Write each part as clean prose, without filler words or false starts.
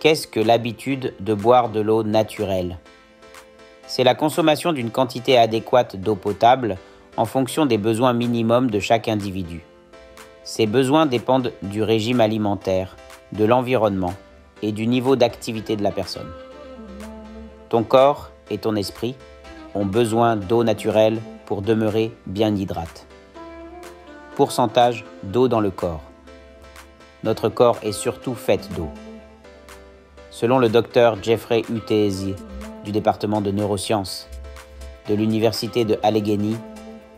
Qu'est-ce que l'habitude de boire de l'eau naturelle? C'est la consommation d'une quantité adéquate d'eau potable en fonction des besoins minimums de chaque individu. Ces besoins dépendent du régime alimentaire, de l'environnement et du niveau d'activité de la personne. Ton corps et ton esprit ont besoin d'eau naturelle pour demeurer bien hydraté. Pourcentage d'eau dans le corps. Notre corps est surtout fait d'eau. Selon le docteur Jeffrey Uteezi du département de neurosciences de l'université de Allegheny,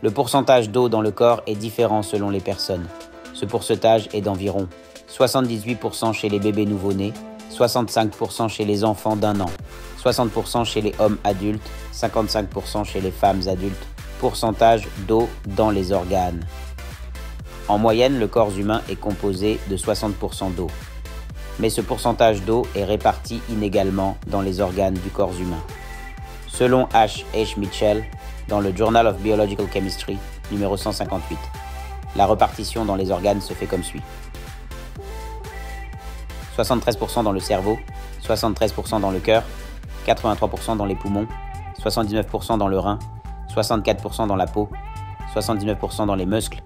le pourcentage d'eau dans le corps est différent selon les personnes. Ce pourcentage est d'environ 78% chez les bébés nouveau-nés, 65% chez les enfants d'1 an, 60% chez les hommes adultes, 55% chez les femmes adultes. Pourcentage d'eau dans les organes. En moyenne, le corps humain est composé de 60% d'eau. Mais ce pourcentage d'eau est réparti inégalement dans les organes du corps humain. Selon H. H. Mitchell, dans le Journal of Biological Chemistry, numéro 158, la répartition dans les organes se fait comme suit. 73% dans le cerveau, 73% dans le cœur, 83% dans les poumons, 79% dans le rein, 64% dans la peau, 79% dans les muscles,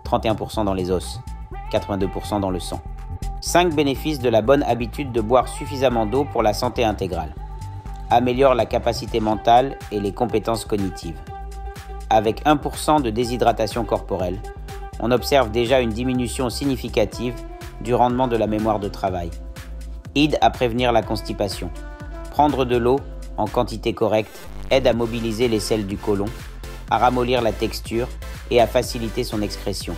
31% dans les os, 82% dans le sang. 5 bénéfices de la bonne habitude de boire suffisamment d'eau pour la santé intégrale. Améliore la capacité mentale et les compétences cognitives. Avec 1% de déshydratation corporelle, on observe déjà une diminution significative du rendement de la mémoire de travail. Aide à prévenir la constipation. Prendre de l'eau en quantité correcte aide à mobiliser les selles du côlon, à ramollir la texture et à faciliter son excrétion.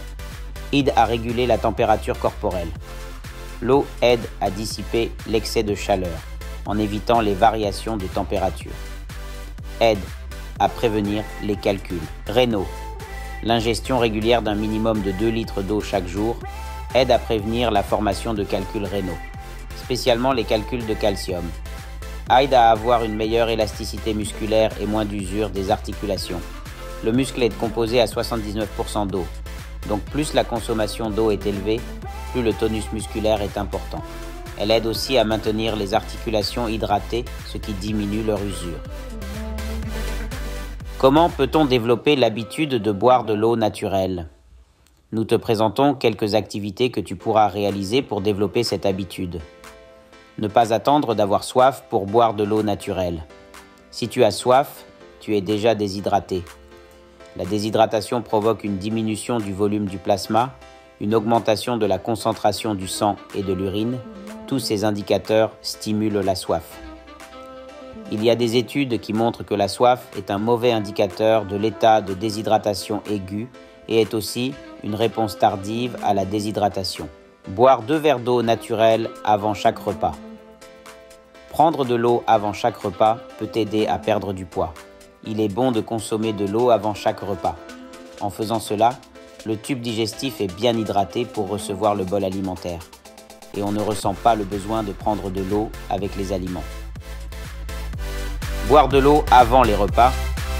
Aide à réguler la température corporelle. L'eau aide à dissiper l'excès de chaleur en évitant les variations de température. Aide à prévenir les calculs rénaux. L'ingestion régulière d'un minimum de 2 litres d'eau chaque jour aide à prévenir la formation de calculs rénaux, spécialement les calculs de calcium. Aide à avoir une meilleure élasticité musculaire et moins d'usure des articulations. Le muscle est composé à 79% d'eau, donc plus la consommation d'eau est élevée, plus le tonus musculaire est important. Elle aide aussi à maintenir les articulations hydratées, ce qui diminue leur usure. Comment peut-on développer l'habitude de boire de l'eau naturelle? Nous te présentons quelques activités que tu pourras réaliser pour développer cette habitude. Ne pas attendre d'avoir soif pour boire de l'eau naturelle. Si tu as soif, tu es déjà déshydraté. La déshydratation provoque une diminution du volume du plasma, une augmentation de la concentration du sang et de l'urine. Tous ces indicateurs stimulent la soif. Il y a des études qui montrent que la soif est un mauvais indicateur de l'état de déshydratation aiguë et est aussi une réponse tardive à la déshydratation. Boire 2 verres d'eau naturelle avant chaque repas. Prendre de l'eau avant chaque repas peut t'aider à perdre du poids. Il est bon de consommer de l'eau avant chaque repas. En faisant cela, le tube digestif est bien hydraté pour recevoir le bol alimentaire. Et on ne ressent pas le besoin de prendre de l'eau avec les aliments. Boire de l'eau avant les repas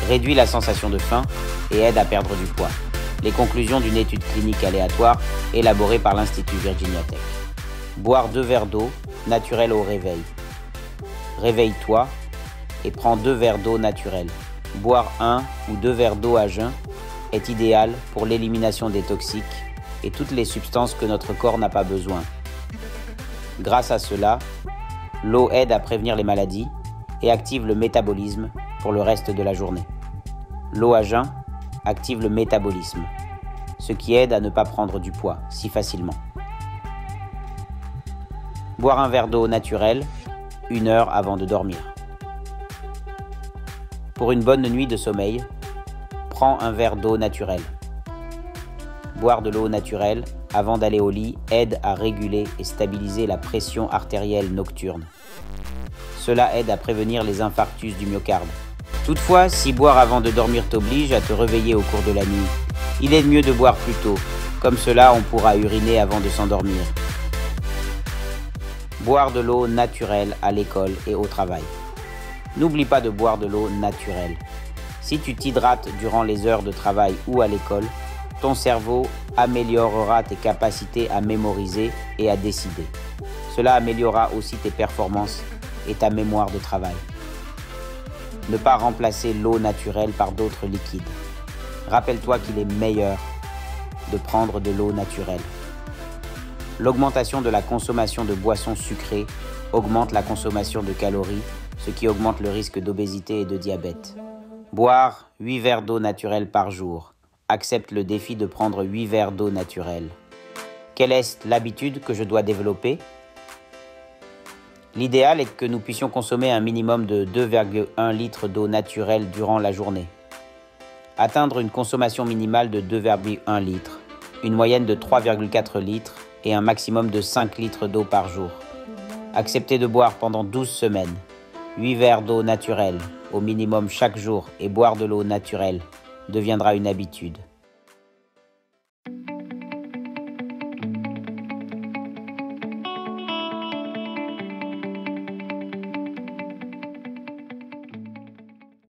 réduit la sensation de faim et aide à perdre du poids. Les conclusions d'une étude clinique aléatoire élaborée par l'Institut Virginia Tech. Boire 2 verres d'eau naturelle au réveil. Réveille-toi et prends 2 verres d'eau naturelle. Boire 1 ou 2 verres d'eau à jeun est idéal pour l'élimination des toxiques et toutes les substances que notre corps n'a pas besoin. Grâce à cela, l'eau aide à prévenir les maladies et active le métabolisme pour le reste de la journée. L'eau à jeun active le métabolisme, ce qui aide à ne pas prendre du poids si facilement. Boire un verre d'eau naturelle 1 heure avant de dormir. Pour une bonne nuit de sommeil, prends un verre d'eau naturelle. Boire de l'eau naturelle avant d'aller au lit aide à réguler et stabiliser la pression artérielle nocturne. Cela aide à prévenir les infarctus du myocarde. Toutefois, si boire avant de dormir t'oblige à te réveiller au cours de la nuit, il est mieux de boire plus tôt. Comme cela, on pourra uriner avant de s'endormir. Boire de l'eau naturelle à l'école et au travail. N'oublie pas de boire de l'eau naturelle. Si tu t'hydrates durant les heures de travail ou à l'école, ton cerveau améliorera tes capacités à mémoriser et à décider. Cela améliorera aussi tes performances et ta mémoire de travail. Ne pas remplacer l'eau naturelle par d'autres liquides. Rappelle-toi qu'il est meilleur de prendre de l'eau naturelle. L'augmentation de la consommation de boissons sucrées augmente la consommation de calories, ce qui augmente le risque d'obésité et de diabète. Boire 8 verres d'eau naturelle par jour. Accepte le défi de prendre 8 verres d'eau naturelle. Quelle est l'habitude que je dois développer? L'idéal est que nous puissions consommer un minimum de 2,1 litres d'eau naturelle durant la journée. Atteindre une consommation minimale de 2,1 litres, une moyenne de 3,4 litres et un maximum de 5 litres d'eau par jour. Accepter de boire pendant 12 semaines, 8 verres d'eau naturelle au minimum chaque jour et boire de l'eau naturelle deviendra une habitude.